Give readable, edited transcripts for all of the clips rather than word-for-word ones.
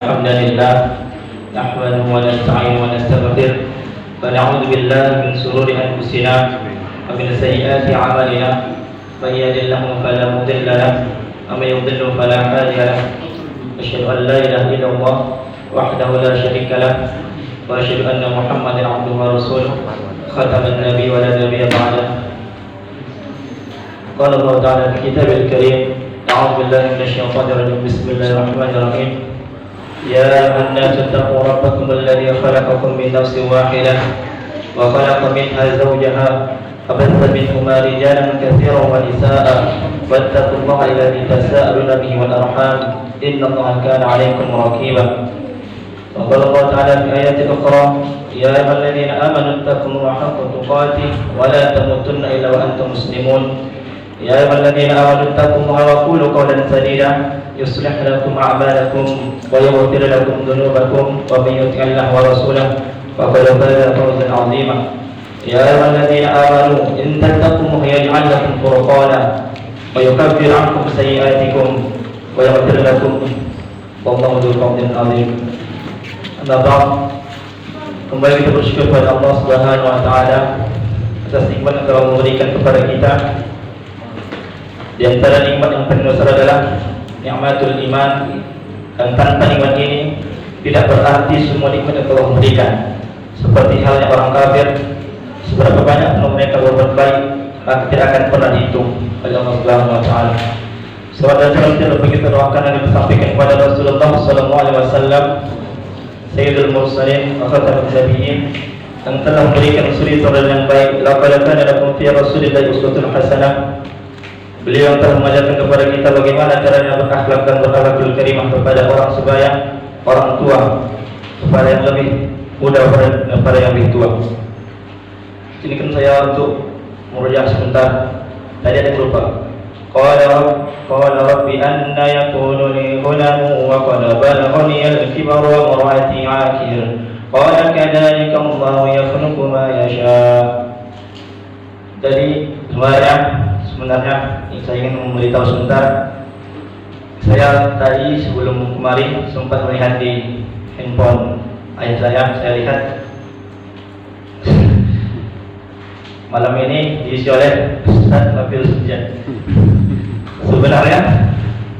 الحمد لله نحمده ونستعينه ونستغفره ونعوذ بالله من شرور أنفسنا ومن سيئات أعمالنا من يهد الله فلا مضل له ومن يضلل فلا هادي له أشهد أن لا إله إلا الله وحده لا شريك له وأشهد أن محمدا عبده ورسوله ختم النبي ولا نبي بعده. قال الله تعالى في كتابه الكريم أعوذ بالله من الشيطان الرجيم بسم الله الرحمن الرحيم يا أيها الناس اتقوا ربكم الذي خلقكم من نفس واحدة وخلق منها زوجها وبث منهما رجالا كثيرا ونساء واتقوا الله الذي تساءلون به والأرحام إن الله كان عليكم رقيبا. وقال الله تعالى في آيات أخرى يا أيها الذين آمنوا اتقوا الله حق تقاته ولا تموتن إلا وأنتم مسلمون. يا أيها الذين آمنوا اتقوا الله وقولوا قولا سديدا يصلح لكم أعمالكم ويغفر لكم ذنوبكم ومن يطع الله ورسوله فقد فاز فوزا عظيما. يا أيها الذين آمنوا إن تتقوا الله يجعل لكم فرقانا ويكفر عنكم سيئاتكم ويغفر لكم والله ذو فضل عظيم. Amma ba'd, kembali kita bersyukur kepada Allah Subhanahu wa taala atas nikmat yang telah memberikan kepada kita. Di antara nikmat yang paling besar adalah nikmatul iman, dan tanpa nikmat ini tidak berarti semua nikmat yang telah memberikan. Seperti halnya orang kafir, seberapa banyak mereka berbuat baik maka tidak akan pernah dihitung oleh Allah Subhanahu wa taala. Saudara saudara begitu doakan yang disampaikan kepada Rasulullah sallallahu alaihi wasallam Sayyidul Mursalin wa Khatamul Nabiyyin yang telah memberikan suri teladan yang baik. Laqad kana lakum fi Rasulillahi uswatun hasanah. Beliau yang telah mengajarkan kepada kita bagaimana caranya berakhlak dan berakhlakul karimah kepada orang sebaya, orang tua, kepada yang lebih muda, kepada yang lebih tua. Sini kan saya untuk merujuk sebentar. Tadi ada yang lupa. Qala rabbi anna yakunu li ghulamun wa qad balaghani al-kibar wa imra'ati 'aqir. Qala kadzalika Allahu yakhluqu ma yasha. Jadi sebenarnya saya ingin memberitahu sebentar. Saya tadi sebelum kemarin sempat melihat di handphone ayah saya lihat malam ini diisi oleh Ustaz Nabil Sujad. Sebenarnya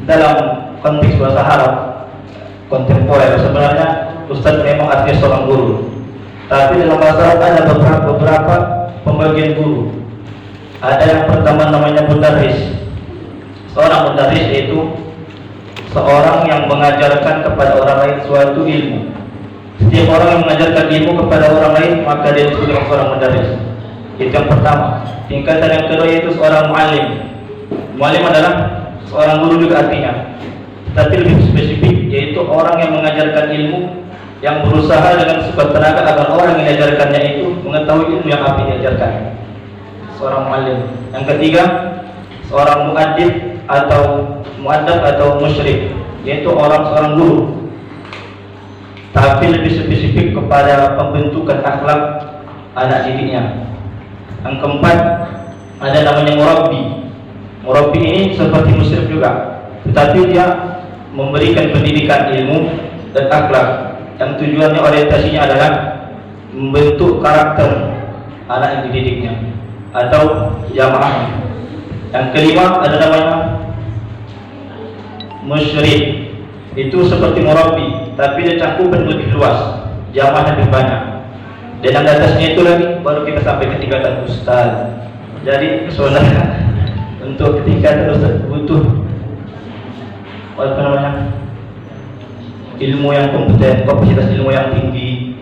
dalam konteks bahasa Arab kontemporer sebenarnya Ustaz memang artinya seorang guru. Tapi dalam bahasa Arab ada beberapa pembagian guru. Ada yang pertama namanya mudarris. Seorang mudarris yaitu seorang yang mengajarkan kepada orang lain suatu ilmu. Setiap orang yang mengajarkan ilmu kepada orang lain maka dia disebut seorang mudarris. Itu yang pertama. Tingkatan yang kedua yaitu seorang muallim. Muallim adalah seorang guru juga artinya, tapi lebih spesifik yaitu orang yang mengajarkan ilmu, yang berusaha dengan sekuat tenaga agar orang yang diajarkannya itu mengetahui ilmu yang apa diajarkan. Seorang muallim. Yang ketiga, seorang muaddib atau musyrik, yaitu seorang guru, tapi lebih spesifik kepada pembentukan akhlak anak didiknya. Yang keempat, ada namanya murabbi. Murabbi ini seperti musyrik juga, tetapi dia memberikan pendidikan ilmu dan akhlak yang tujuannya orientasinya adalah membentuk karakter anak yang dididiknya atau jamaah. Yang kelima ada namanya musyrik. Itu seperti murabbi, tapi dia cakupan lebih luas, jamaah lebih banyak. Dan yang atasnya itu lagi baru kita sampai ke tingkatan ustaz. Jadi sebenarnya untuk tingkatan ustaz butuh ilmu yang kompeten, kapasitas ilmu yang tinggi.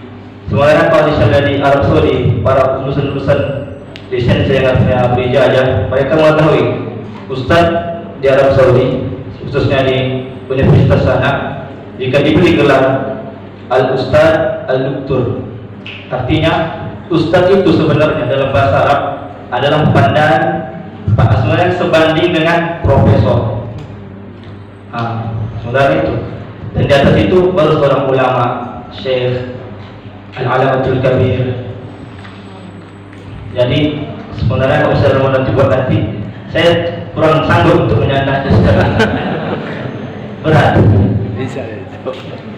Sebenarnya kalau misalnya di Arab Saudi, para lulusan lisensi yang artinya berijazah, mereka mengetahui ustaz di Arab Saudi, khususnya di universitas sana, jika diberi gelar al-ustaz al-doktor, artinya ustaz itu sebenarnya dalam bahasa Arab adalah pandangan sebenarnya sebanding dengan profesor. Sebenarnya itu. Dan di atas itu baru seorang ulama, Syekh Al-Alamatul Kabir. Jadi sebenarnya kalau saya mau nanti buat nanti, saya kurang sanggup untuk menyandang secara berat. Bisa.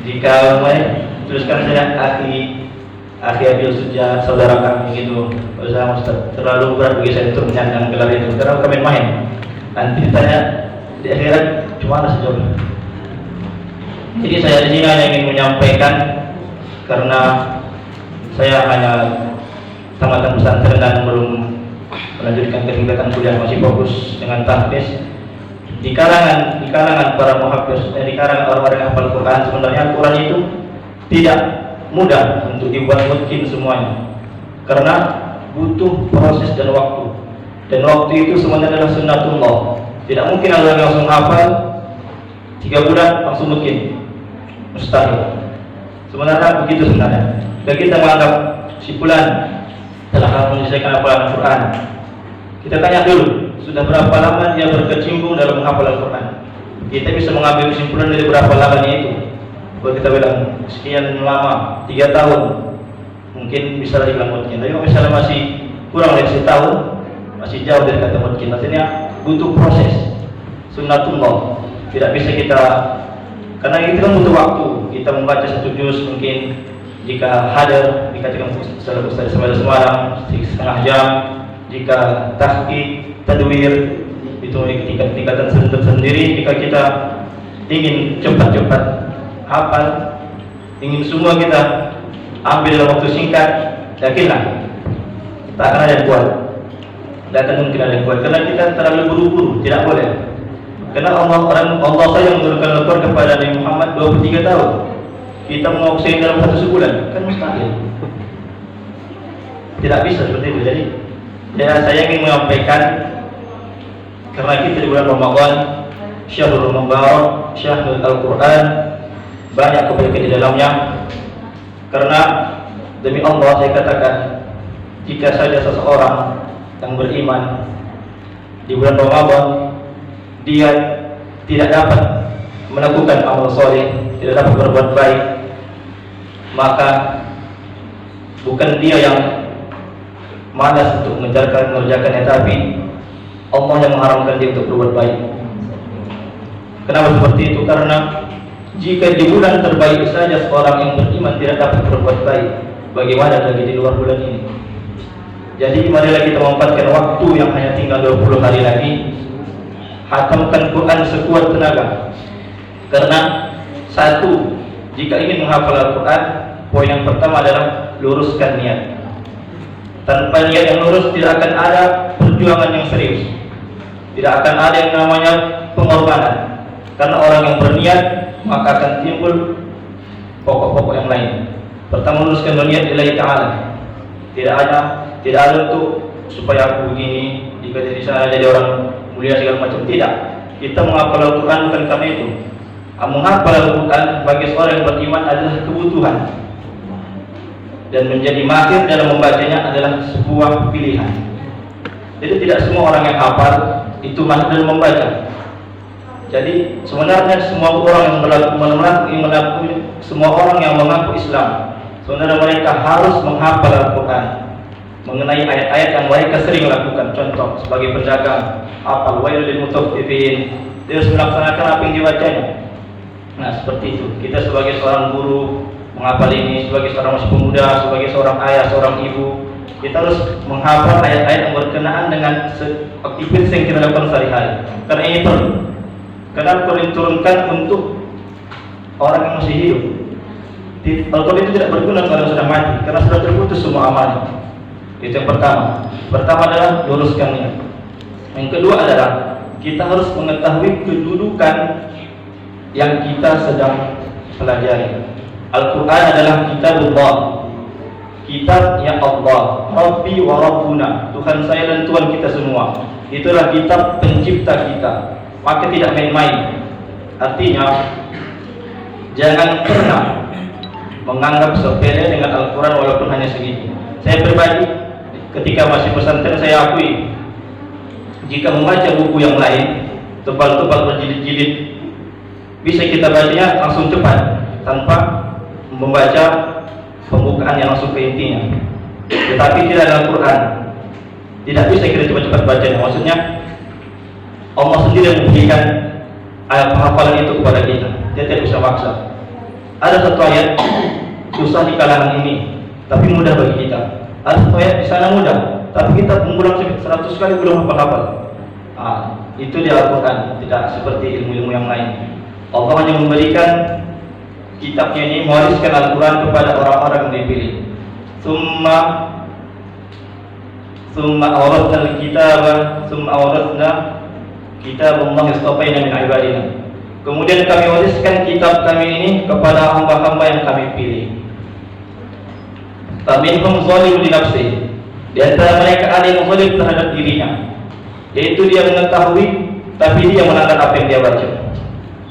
Jika tuliskan saya akhi Abil Suja, saudara kami gitu. Usah Ustaz, terlalu berat bagi saya untuk menyandang gelar itu. Karena kami main. Nanti ditanya di akhirat cuma ada sejauh. Jadi saya di sini hanya ingin menyampaikan karena saya hanya tamatan pesantren dan belum melanjutkan kegiatan kuliah, masih fokus dengan tahfiz. Di kalangan para muhaffiz, di kalangan orang-orang yang hafal Quran, sebenarnya Quran itu tidak mudah untuk dibuat mungkin semuanya, karena butuh proses dan waktu. Dan waktu itu sebenarnya adalah sunnatullah. Tidak mungkin orang yang langsung hafal 3 bulan langsung mungkin, mustahil. Sebenarnya begitu sebenarnya. Dan kita menganggap si fulan telah menyelesaikan hafalan Quran. Kita tanya dulu, sudah berapa lama dia berkecimpung dalam menghafal Al-Quran? Kita bisa mengambil kesimpulan dari berapa lamanya itu. Kalau kita bilang sekian lama, 3 tahun, mungkin bisa dibilang mungkin. Tapi kalau misalnya masih kurang dari setahun, masih jauh dari kata mungkin. Maksudnya butuh proses, sunnatullah. Tidak bisa kita, karena itu kan butuh waktu. Kita membaca 1 juz mungkin jika hadir dikatakan Ustaz semalam setengah jam. Jika tahqiq, tadwir itu tingkatan sendiri. Jika kita ingin cepat-cepat hafal, ingin semua kita ambil dalam waktu singkat, yakinlah tak akan ada yang kuat, tidak akan mungkin ada yang kuat, karena kita terlalu buru-buru. Tidak boleh, karena Allah saja menurunkan Al-Quran kepada Nabi Muhammad 23 tahun. Kita mau menguasai dalam 1 sebulan kan mustahil, tidak bisa seperti itu. Jadi ya, saya ingin menyampaikan, karena kita di bulan Ramadan, Syahrul Mubarak, Syahrul Al-Quran, banyak kebaikan di dalamnya. Karena demi Allah saya katakan, jika saja seseorang yang beriman di bulan Ramadan dia tidak dapat melakukan amal soleh, tidak dapat berbuat baik, maka bukan dia yang malas untuk mengerjakannya, tapi Allah yang mengharamkan dia untuk berbuat baik. Kenapa seperti itu? Karena jika di bulan terbaik saja seorang yang beriman tidak dapat berbuat baik, bagaimana lagi di luar bulan ini? Jadi marilah kita memanfaatkan waktu yang hanya tinggal 20 hari lagi, hatamkan Quran sekuat tenaga. Karena satu, jika ingin menghafal Al-Quran, poin yang pertama adalah luruskan niat. Tanpa niat yang lurus tidak akan ada perjuangan yang serius, tidak akan ada yang namanya pengorbanan. Karena orang yang berniat maka akan timbul pokok-pokok yang lain. Pertama, luruskan niat lillahi ta'ala. Tidak ada untuk supaya aku begini, jika jadi saya jadi orang mulia segala macam. Tidak. Kita menghafal Al-Quran bukan karena itu. Menghafal Al-Quran bagi seorang yang beriman adalah kebutuhan, dan menjadi mahir dalam membacanya adalah sebuah pilihan. Jadi tidak semua orang yang hafal itu mahir dalam membaca. Jadi sebenarnya semua orang yang mengaku Islam, sebenarnya mereka harus menghafal Al-Quran mengenai ayat-ayat yang mereka sering lakukan. Contoh sebagai pedagang, hafal wailul lil mutaffifin, dia harus melaksanakan apa yang dibacanya. Nah seperti itu. Kita sebagai seorang guru menghafal ini, sebagai seorang masih pemuda, sebagai seorang ayah, seorang ibu, kita harus menghafal ayat-ayat yang berkenaan dengan aktivitas yang kita lakukan sehari-hari. Karena ini perlu. Karena Al-Quran diturunkan untuk orang yang masih hidup. Al-Quran itu tidak berguna kalau sudah mati, karena sudah terputus semua amalnya. Itu yang pertama. Pertama adalah luruskan niat. Yang kedua adalah kita harus mengetahui kedudukan yang kita sedang pelajari. Al-Quran adalah kitabullah, kitabnya Allah, Rabbi wa Rabbuna, Tuhan saya dan Tuhan kita semua. Itulah kitab pencipta kita, maka tidak main-main. Artinya jangan pernah menganggap sepele dengan Al-Quran walaupun hanya segitu. Saya pribadi ketika masih pesantren, saya akui jika membaca buku yang lain tebal-tebal berjilid-jilid, bisa kita bacanya langsung cepat tanpa membaca pembukaan yang langsung ke intinya. Tetapi tidak dalam Quran, tidak bisa kita cepat-cepat bacanya. Maksudnya Allah sendiri yang memberikan ayat hafalan itu kepada kita. Dia tidak bisa maksa. Ada satu ayat susah di kalangan ini, tapi mudah bagi kita. Ada satu ayat di sana mudah, tapi kita mengulang 100 kali belum hafal-hafal. Itu di Al-Quran, tidak seperti ilmu-ilmu yang lain. Allah hanya memberikan kitabnya ini, mewariskan Al-Quran kepada orang-orang yang dipilih. Summa awratna al-kitaba summa awratna kitabullah istafaina min ibadina. Kemudian kami wariskan kitab kami ini kepada hamba-hamba yang kami pilih. Faminhum zalimun li nafsihi. Di antara mereka ada yang zalim terhadap dirinya, yaitu dia mengetahui tapi dia melanggar apa yang dia baca.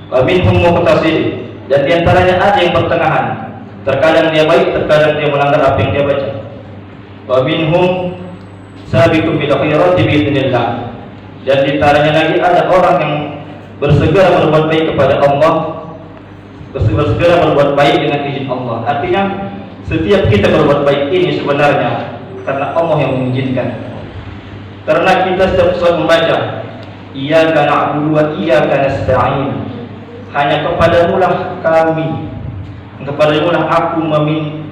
Faminhum muqtasid. Dan di antaranya ada yang pertengahan. Terkadang dia baik, terkadang dia melanggar apa yang dia baca. Faminhum sabiqun bil khairati bi idznillah. Dan di antaranya lagi ada orang yang bersegera berbuat baik kepada Allah, bersegera berbuat baik dengan izin Allah. Artinya setiap kita berbuat baik ini sebenarnya karena Allah yang mengizinkan. Karena kita setiap saat membaca iyyaka na'budu wa iyyaka nasta'in, hanya kepadamu lah kami, kepadamu lah aku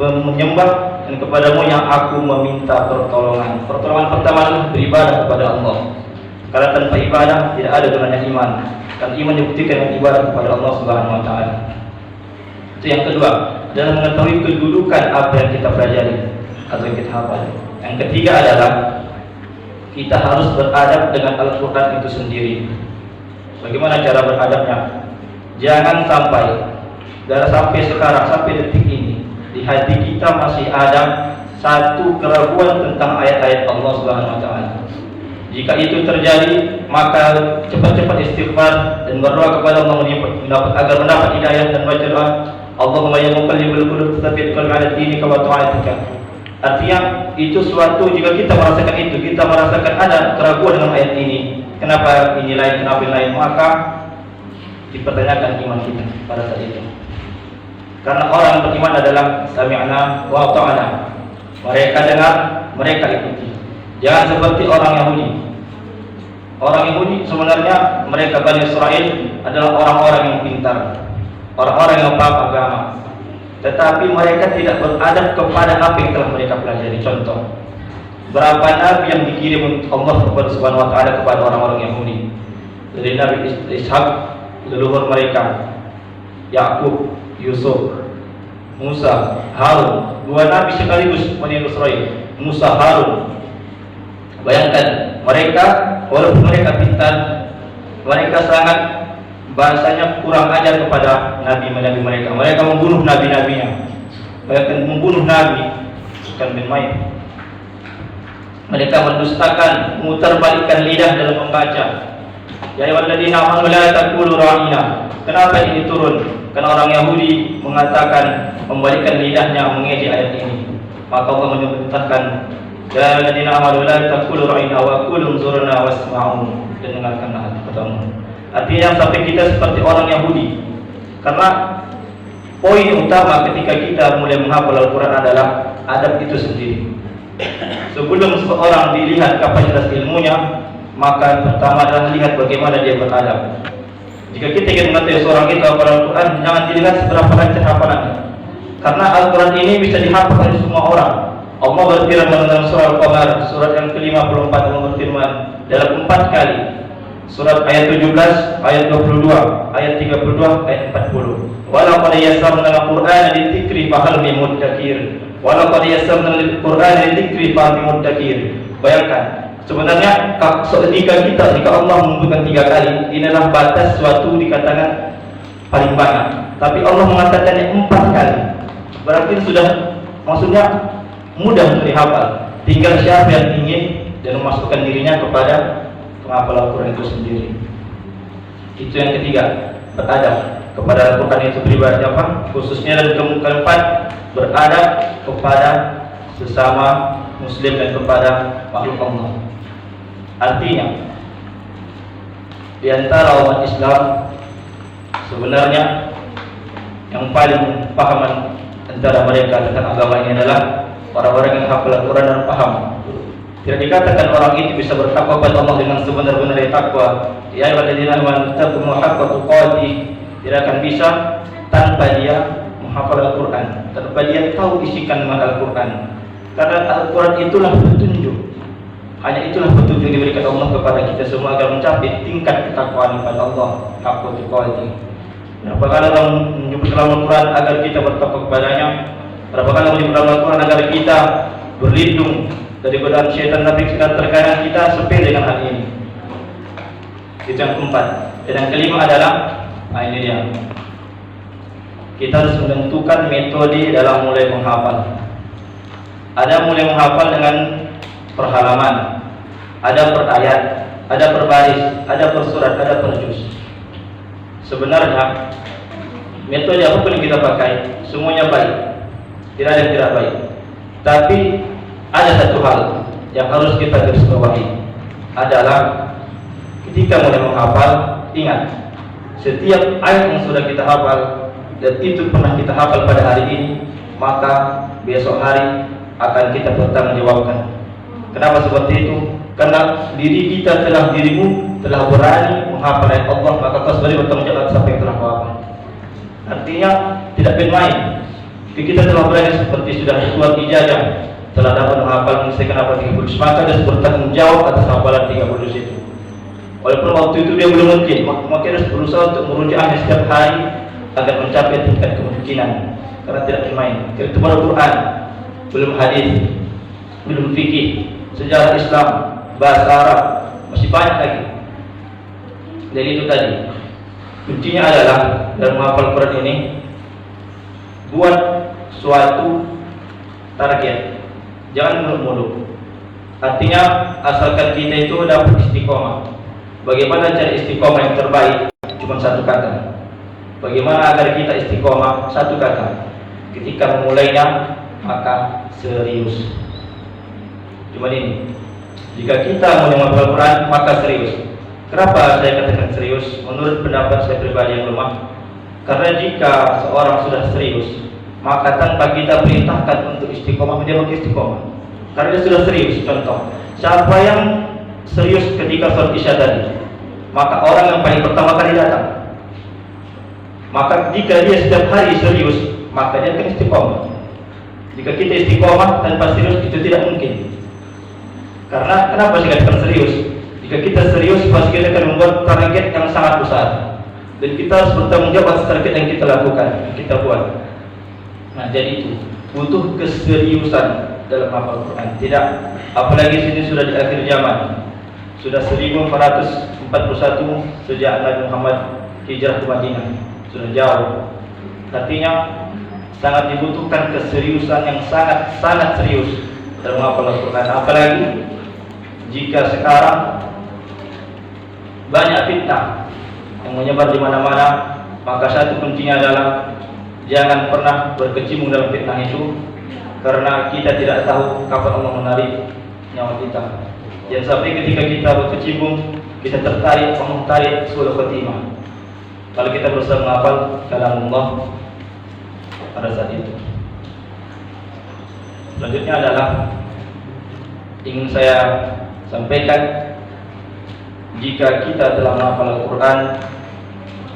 menyembah, dan kepadamu yang aku meminta pertolongan. Pertolongan pertama adalah beribadah kepada Allah. Karena tanpa ibadah tidak ada gunanya iman. Dan iman dibuktikan dengan ibadah kepada Allah Subhanahu wa taala. Itu yang kedua, adalah mengetahui kedudukan apa yang kita pelajari atau yang kita hafal. Yang ketiga adalah kita harus beradab dengan Al-Quran itu sendiri. Bagaimana cara beradabnya? Jangan sampai sekarang, sampai detik ini, di hati kita masih ada satu keraguan tentang ayat-ayat Allah Subhanahu wa taala. Jika itu terjadi, maka cepat-cepat istighfar dan berdoa kepada Allah agar mendapat hidayah, dan baca doa Allahumma ya muqallibal qulub tsabbit qalbi 'ala dinika wa ta'atika. Artinya itu suatu, jika kita merasakan itu, kita merasakan ada keraguan dengan ayat ini, kenapa ini lain, kenapa ini lain, maka dipertanyakan iman kita pada saat itu. Karena orang yang beriman adalah sami'na wa ta'ana. Mereka dengar, mereka ikuti. Jangan seperti orang Yahudi. Orang Yahudi sebenarnya mereka Bani Israel adalah orang-orang yang pintar, orang-orang yang paham agama, tetapi mereka tidak beradab kepada apa yang telah mereka pelajari. Contoh, berapa nabi yang dikirim Allah Subhanahu wa taala kepada orang-orang Yahudi? Dari Nabi Ishak, leluhur mereka, Yakub, Yusuf, Musa, Harun. Dua nabi sekaligus Bani Israel, Musa, Harun. Bayangkan, mereka walaupun mereka pintar, mereka sangat bahasanya kurang ajar kepada nabi-nabi mereka. Mereka membunuh nabi-nabinya. Bayangkan, membunuh nabi bukan bin main. Mereka mendustakan, memutarbalikkan lidah dalam membaca. Ya ayyuhalladzina amanu la taqulu ra'ina. Kenapa ini turun? Karena orang Yahudi mengatakan, membalikkan lidahnya mengejek ayat ini. Maka Allah menyebutkan, ya ayyuhalladzina amanu la taqulu ra'ina wa qulu unzurna wasma'u. Dengarkanlah katamu. Artinya sampai kita seperti orang Yahudi. Karena poin utama ketika kita mulai menghafal Al-Quran adalah adab itu sendiri. Sebelum seorang dilihat kapasitas ilmunya, maka pertama adalah lihat bagaimana dia beradab. Jika kita ingin mengetahui seorang itu hafal Al-Quran, jangan dilihat seberapa lancar hafalannya. Karena Al-Quran ini bisa dihafal oleh semua orang. Allah berfirman dalam surah Al-Qamar, surat yang ke-54, Allah berfirman dalam 4 kali. Surat ayat 17, ayat 22, ayat 32, ayat 40. Walaqad yassarna al-Qur'ana lidzikri fahal min muddakir. Walaqad yassarna al-Qur'ana lidzikri fahal min muddakir. Bayangkan, sebenarnya jika Allah menyebutkan 3 kali, inilah batas suatu dikatakan paling banyak. Tapi Allah mengatakannya 4 kali. Berarti sudah, maksudnya mudah untuk dihafal. Tinggal siapa yang ingin dan memasukkan dirinya kepada menghafal Al-Quran itu sendiri. Itu yang ketiga, beradab kepada Al-Quran itu pribadi apa? Khususnya, dan keempat, beradab kepada sesama Muslim dan kepada makhluk Allah. Artinya, di antara umat Islam sebenarnya yang paling paham antara mereka tentang agama ini adalah orang-orang yang hafal Al-Quran dan paham. Tidak dikatakan orang itu bisa bertakwa kepada Allah dengan sebenar-benarnya takwa. Ya ayyuhalladzina amanu taqullaha haqqa tuqatih. Tidak akan bisa tanpa dia menghafal Al-Quran tanpa dia tahu isi kandungan Al-Quran. Karena Al-Quran itulah petunjuk. Hanya itulah petunjuk yang diberikan Allah kepada kita semua agar mencapai tingkat ketakwaan kepada Allah. Haqqa tuqatih. Berapa kali Allah menyebut dalam Al-Quran agar kita bertakwa kepadanya? Berapa kali Allah menyebut dalam Al-Quran agar kita berlindung dari godaan syaitan? Tapi terkadang kita sepele dengan hal ini. Itu yang keempat. Dan yang kelima adalah, ini dia, kita harus menentukan metode dalam mulai menghafal. Ada mulai menghafal dengan per halaman, ada per ayat, ada per baris, ada per surat, ada per juz. Sebenarnya metode apapun yang kita pakai semuanya baik, tidak ada yang tidak baik. Tapi ada satu hal yang harus kita garisbawahi adalah ketika mulai menghafal, ingat setiap ayat yang sudah kita hafal dan itu pernah kita hafal pada hari ini, maka besok hari akan kita pertanggungjawabkan. Kenapa seperti itu? Karena dirimu telah berani menghafal ayat Allah, maka kau sendiri bertanggung jawab sampai yang telah kau hafal. Artinya tidak main-main. Kita telah berani seperti sudah keluar ijazah, telah dapat menghafal menyelesaikan apa 30 juz, maka dia bertanggung jawab atas hafalan 30 juz itu. Walaupun waktu itu dia belum mungkin, maka dia harus berusaha untuk merujaknya setiap hari agar mencapai tingkat kemungkinan. Karena tidak main. Itu baru Quran, belum hadis, belum fikih, sejarah Islam, bahasa Arab, masih banyak lagi. Jadi itu tadi. Kuncinya adalah dalam menghafal Quran ini, buat suatu target. Jangan muluk-muluk. Artinya asalkan kita itu dapat istiqomah. Bagaimana cara istiqomah yang terbaik? Cuma satu kata. Bagaimana agar kita istiqomah? Satu kata. Ketika memulainya, maka serius. Cuma ini. Jika kita mulai menghafal Quran, maka serius. Kenapa saya katakan serius? Menurut pendapat saya pribadi yang lemah. Karena jika seorang sudah serius, maka tanpa kita perintahkan untuk istiqomah, dia bakal istiqomah. Karena dia sudah serius. Contoh, siapa yang serius ketika sholat isya tadi, maka orang yang paling pertama kali datang. Maka jika dia setiap hari serius, maka dia akan istiqomah. Jika kita istiqomah tanpa serius, itu tidak mungkin. Karena kenapa saya katakan serius? Jika kita serius, pasti kita akan membuat target yang sangat besar, dan kita harus bertanggung jawab atas target yang kita lakukan, yang kita buat. Nah, jadi itu butuh keseriusan dalam hafal Quran. Tidak, apalagi sini sudah di akhir zaman. Sudah 1441 sejak Nabi Muhammad hijrah ke Madinah. Sudah jauh. Artinya sangat dibutuhkan keseriusan yang sangat serius dalam menghafal Al-Quran. Apalagi jika sekarang banyak fitnah yang menyebar di mana-mana, maka satu kuncinya adalah jangan pernah berkecimpung dalam fitnah itu, karena kita tidak tahu kapan Allah menarik nyawa kita. Jangan sampai ketika kita berkecimpung, kita tertarik, tarik suul khatimah. Kalau kita berusaha menghafal kalam Allah pada saat itu. Selanjutnya adalah ingin saya sampaikan, jika kita telah menghafal Al-Quran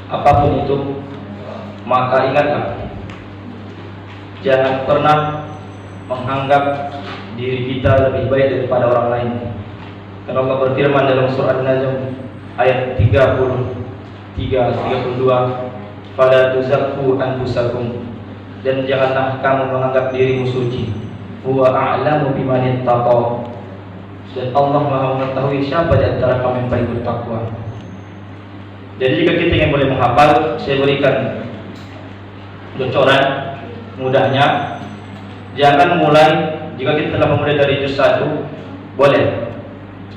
apapun itu, maka ingatlah, jangan pernah menganggap diri kita lebih baik daripada orang lain. Karena Allah berfirman dalam surah An-Najm ayat 32, "Fala tuzakku anfusakum," dan janganlah kamu menganggap dirimu suci. "Huwa a'lamu biman ittaqa," dan Allah Maha mengetahui siapa di antara kamu yang paling bertakwa. Jadi jika kita ingin boleh menghafal, saya berikan bocoran mudahnya. Jangan mulai, jika kita telah memulai dari juz 1, boleh.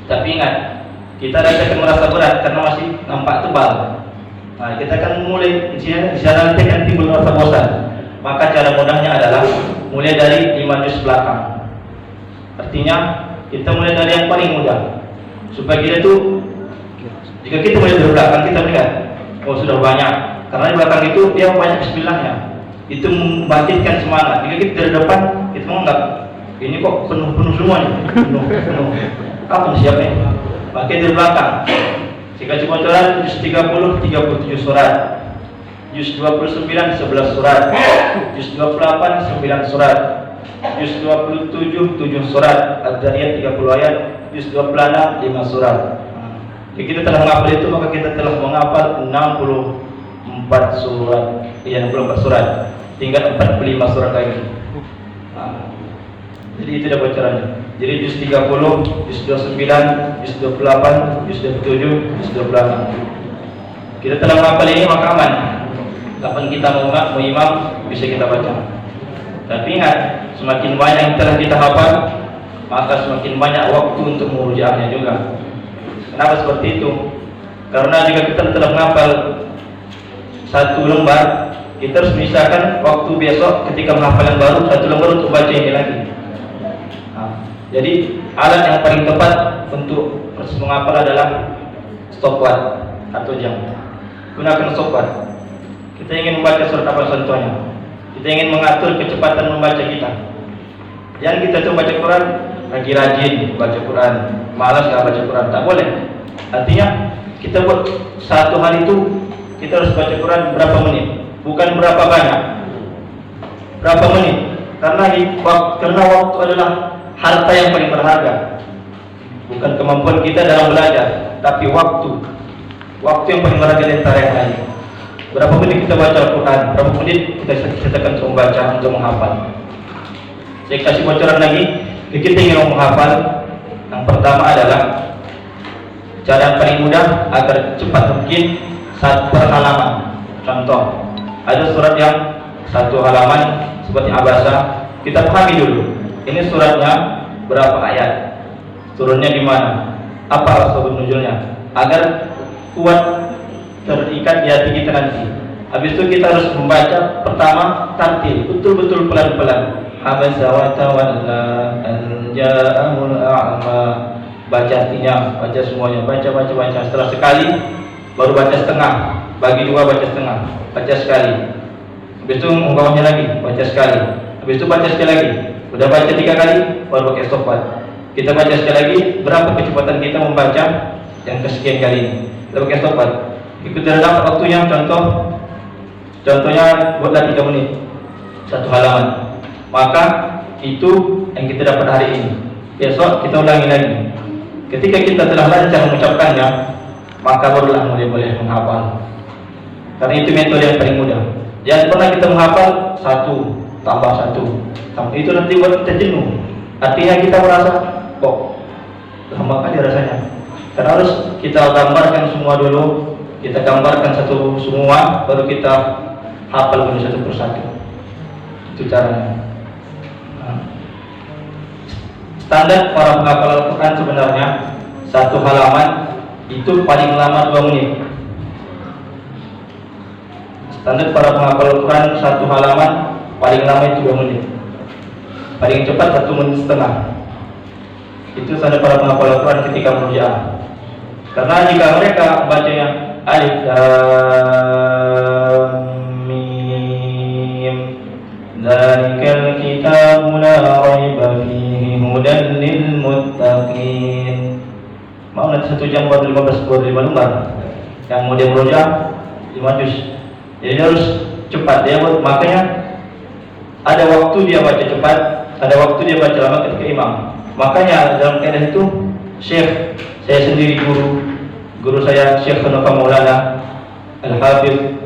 Tapi ingat, kita akan merasa berat karena masih nampak tebal. Nah, kita akan mulai di sana nanti akan timbul rasa bosan. Maka cara mudahnya adalah mulai dari 5 juz belakang. Artinya kita mulai dari yang paling mudah, supaya kita tuh, jika kita mulai dari belakang, kita melihat, oh sudah banyak. Karena di belakang itu dia banyak bismillahnya, itu membangkitkan semangat. Jika kita dari depan, kita menganggap ini kok penuh semuanya, penuh. Kapan siapnya? Maka dari belakang. Jika cuma bocoran 37 surat, juz 29 11 surat, juz 28 9 surat, juz 27 7 surat, Ad-Dariyat 30 ayat, juz 26 5 surat. Jika kita telah menghafal itu, maka kita telah menghafal 64 surat. Iya, 64 surat. Tinggal 45 surat lagi. Jadi itu dah bocorannya. Jadi juz 30, juz 29, juz 28, juz 27, juz 26. Kita telah menghafal ini, maka aman. Kapan kita mau imam, bisa kita baca. Tapi ingat, semakin banyak yang telah kita hafal, maka semakin banyak waktu untuk merujaknya juga. Kenapa seperti itu? Karena jika kita telah menghafal satu lembar, kita harus misalkan waktu besok ketika menghafal yang baru, satu lembar untuk baca ini lagi. Jadi alat yang paling tepat untuk proses menghafal adalah stopwatch atau jam. Gunakan stopwatch. Kita ingin membaca surat apa contohnya? Kita ingin mengatur kecepatan membaca kita. Jangan kita coba baca Quran lagi rajin baca Quran, malas nggak baca Quran, tak boleh. Artinya kita buat satu hari itu kita harus baca Quran berapa menit, bukan berapa banyak, berapa menit. Karena waktu adalah harta yang paling berharga. Bukan kemampuan kita dalam belajar, tapi waktu yang paling berharga di antara yang lain. Berapa menit kita baca Al-Quran, berapa menit kita akan membaca untuk menghafal. Saya kasih bocoran lagi. Kita ingin menghafal, yang pertama adalah cara yang paling mudah agar cepat mungkin satu per halaman. Contoh, ada surat yang satu halaman seperti Abasa, kita pahami dulu. Ini suratnya berapa ayat, turunnya di mana, apa asbabun nuzulnya, agar kuat terikat di hati kita nanti. Habis itu kita harus membaca pertama tartil, betul-betul pelan-pelan. Abasa wa tawalla an ja'ahul a'ma. Baca artinya, baca semuanya, baca. Setelah sekali baru baca setengah, bagi dua baca setengah, baca sekali. Habis itu bawahnya lagi, baca sekali. Habis itu baca sekali lagi. Udah baca 3 kali, baru pakai stopwatch. Kita baca sekali lagi, berapa kecepatan kita membaca yang kesekian kali ini. Kita pakai stopwatch. Ikuti dalam waktunya, contohnya buatlah 3 menit satu halaman. Maka itu yang kita dapat hari ini. Besok kita ulangi lagi. Ketika kita telah lancar mengucapkannya, maka barulah boleh menghafal. Karena itu metode yang paling mudah. Jangan pernah kita menghafal 1 tambah 1. Itu nanti buat kita jenuh. Artinya kita merasa kok lama kali rasanya. Karena harus kita gambarkan semua dulu. Kita gambarkan semua, baru kita hafal satu persatu. Itu caranya. Standar para penghafal Al-Quran sebenarnya satu halaman itu paling lama 2 menit. Standar para penghafal Al-Quran satu halaman paling lama itu 2 menit. Paling cepat 1 menit setengah. Itu standar para penghafal Al-Quran ketika merujaah. Karena jika mereka bacanya alif lam mim dzalikal kitabu la raiba fihi hudan lil muttaqin. Mau nanti 1 jam baru 15 lembar. Yang mau dia merujaah 5 juz. Jadi harus cepat dia buat. Makanya ada waktu dia baca cepat, ada waktu dia baca lama ketika imam. Makanya dalam kaidah itu Syekh, saya sendiri guru saya Syekh Hanafa Maulana Al-Hafidh,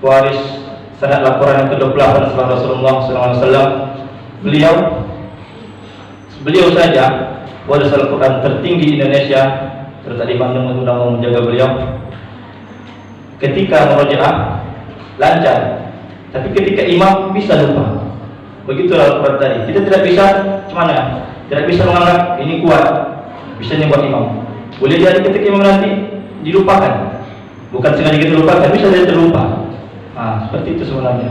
pewaris sanad Al-Quran yang ke-28 setelah Rasulullah SAW. Beliau saja waris Al-Quran tertinggi di Indonesia, terus di Bandung undang menjaga beliau. Ketika merojaah lancar, tapi ketika imam bisa lupa. Begitu Al-Quran tadi. Kita tidak bisa gimana? Tidak bisa menganggap ini kuat, bisa buat imam. Boleh jadi ketika imam nanti dilupakan. Bukan sengaja kita lupakan, bisa jadi terlupa. Seperti itu sebenarnya.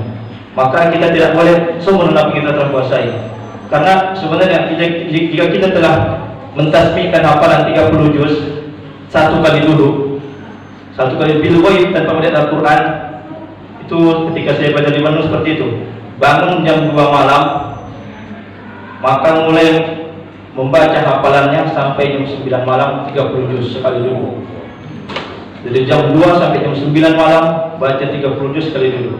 Maka kita tidak boleh sombong apa kita terkuasai. Karena sebenarnya jika kita telah mentasbihkan hafalan 30 juz satu kali dulu bilgoib tanpa melihat Al-Quran, itu ketika saya baca di Bandung seperti itu. Bangun jam 2 malam, maka mulai membaca hafalannya sampai jam 9 malam 30 juz sekali dulu. Dari jam 2 sampai jam 9 malam baca 30 juz sekali dulu.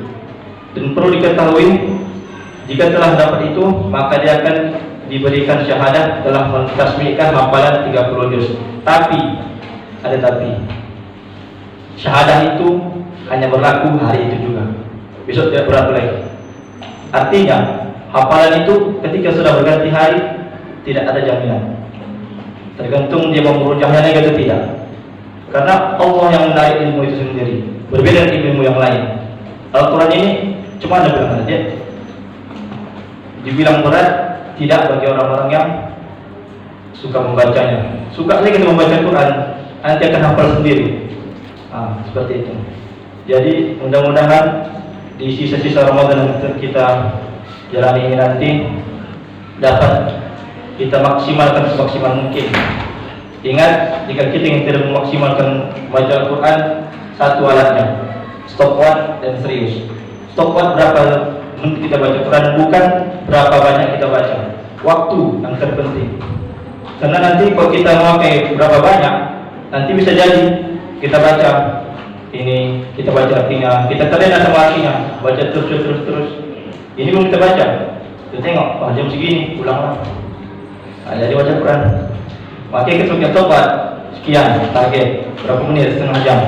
Dan perlu diketahui, jika telah dapat itu, maka dia akan diberikan syahadat telah mentasbihkan hafalan 30 juz. Tapi, ada tapi. Syahadat itu hanya berlaku hari itu juga. Besok tidak berlaku lagi. Artinya, hafalan itu ketika sudah berganti hari, tidak ada jaminan. Tergantung dia mau merujahnya lagi atau tidak. Karena Allah yang menarik ilmu itu sendiri, berbeda dengan ilmu yang lain. Al-Quran ini cuma ada bilang aja, dibilang berat tidak bagi orang-orang yang suka membacanya. Suka saja kita membaca Quran, nanti akan hafal sendiri. Seperti itu. Jadi mudah-mudahan di sisa-sisa Ramadan yang kita jalani ini nanti dapat kita maksimalkan semaksimal mungkin. Ingat, jika kita ingin tidak memaksimalkan baca Al-Quran, satu alatnya, stopwatch dan serius. Stopwatch berapa menit kita baca Quran, bukan berapa banyak kita baca. Waktu yang terpenting. Karena nanti kalau kita memakai berapa banyak, nanti bisa jadi kita baca ini, kita baca artinya, kita terlena sama artinya, baca terus. Ini belum kita baca, kita tengok, jam segini, ulang. Jadi baca Quran. Makanya kita punya tobat sekian target berapa menit, setengah jam.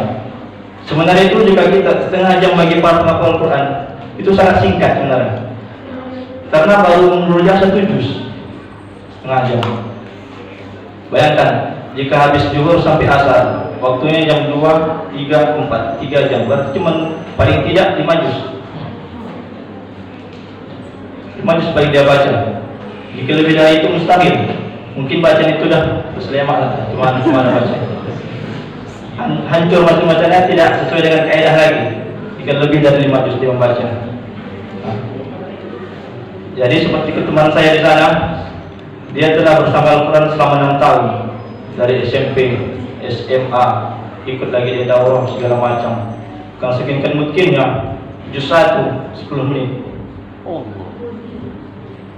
Sebenarnya itu juga kita setengah jam bagi para penghafal Quran itu sangat singkat sebenarnya. Karena baru menurujah 1 juz setengah jam. Bayangkan jika habis zuhur sampai asar, waktunya jam 2, 3, 4, 3 jam. Berarti cuma paling tidak 5 juz. 5 juz paling dia baca. Jika lebih dari itu mustahil. Mungkin bacaan itu dah terselemak lah, cuma baca. Hancur macam-macamnya, tidak sesuai dengan kaidah lagi. Jika lebih dari 5 juz dia membaca. Jadi seperti teman saya di sana, dia telah bersama Al-Quran selama 6 tahun. Dari SMP, SMA, ikut lagi di daurah segala macam. Kalau sekian mungkinnya juz 1 10 menit.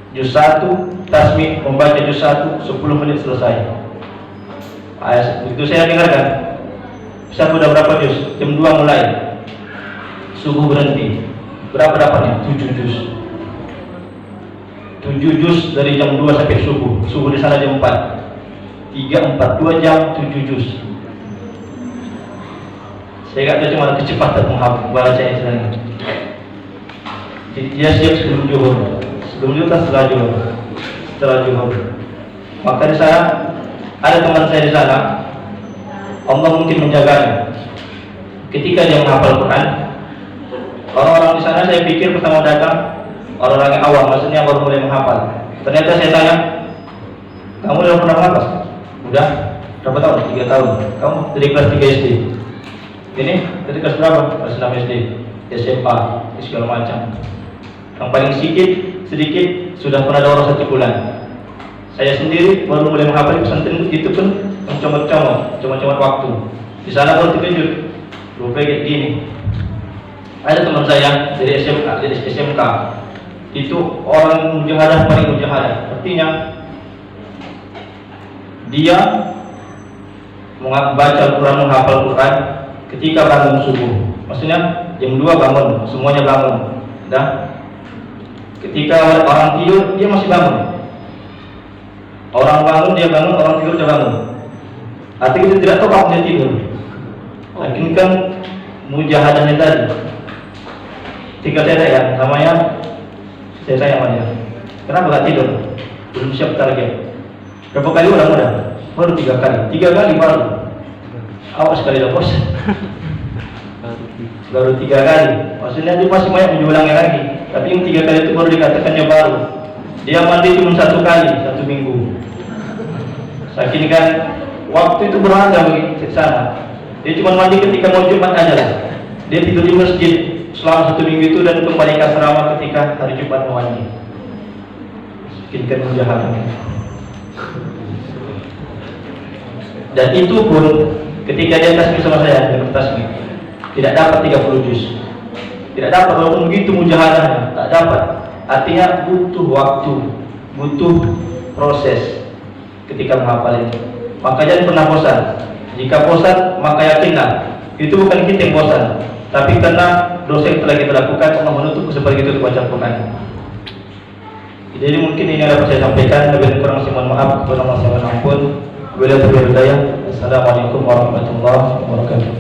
Juz 1 tasbih, membaca juz 1 10 menit selesai. Itu saya dengarkan. Saya sudah berapa juz? Jam 2 mulai, subuh berhenti. Berapa dapatnya? 7 juz. 7 juz dari jam 2 sampai subuh. Subuh di sana jam 4. 3, 4, 2 jam, 7 juz. Saya kata cuma kecepatan membaca yang sebenarnya. Dia siap sebelum zuhur. Sebelum zuhur dan setelah zuhur. Maka di sana ada teman saya di sana, Allah mungkin menjaganya. Ketika dia menghafal Quran, orang-orang di sana saya pikir pertama datang orang-orang yang awam, maksudnya baru mulai menghafal. Ternyata saya tanya, kamu udah pernah menghafal? Udah. Berapa tahun? 3 tahun. Kamu dari kelas 3 SD. Ini dari kelas berapa? Kelas 6 SD, SMA, segala macam. Yang paling sedikit sudah pernah daurah 1 bulan. Saya sendiri baru mulai menghafal pesantren itu pun comot-comot waktu. Di sana baru terkejut. Rupanya kayak gini. Ada teman saya dari SMK. Itu orang mujahadah paling mujahadah. Artinya dia membaca Al-Quran, menghafal Quran ketika bangun subuh. Maksudnya jam 2 bangun, semuanya bangun. Dah. Ketika orang tidur, dia masih bangun. Orang bangun, dia bangun, orang tidur, dia bangun. Artinya kita tidak tahu kapan dia tidur. Lakin kan mujahadahnya tadi. Ketika saya tanya, namanya saya tanya sama dia, kenapa gak tidur? Belum siap target. Berapa kali ulang udah? Baru 3 kali. 3 kali baru. Awas sekali dah bos. Baru 3 kali. Maksudnya dia masih banyak menulangnya lagi. Tapi yang 3 kali itu baru dikatakannya baru. Dia mandi cuma 1 kali 1 minggu. Saking kan waktu itu berharga bagi sana. Dia cuma mandi ketika mau Jumat aja lah. Dia tidur di masjid selama 1 minggu itu dan kembali ke asrama ketika hari Jumat mau mandi. Saking kan mujahadah. Dan itu pun ketika dia tasbih sama saya, dia bertasbih tidak dapat 30 juz. Tidak dapat, walaupun begitu mujahadahnya, tak dapat. Artinya butuh waktu, butuh proses ketika menghafal ini. Maka jangan pernah bosan. Jika bosan, maka yakinlah Itu bukan kita yang bosan, tapi karena dosa yang telah kita lakukan, Allah menutup seperti itu dibaca Quran. Jadi mungkin ini yang dapat saya sampaikan. Lebih kurang saya mohon maaf, kepada Allah saya mohon ampun. Wabillahi taufiq wal hidayah. Assalamualaikum warahmatullahi wabarakatuh.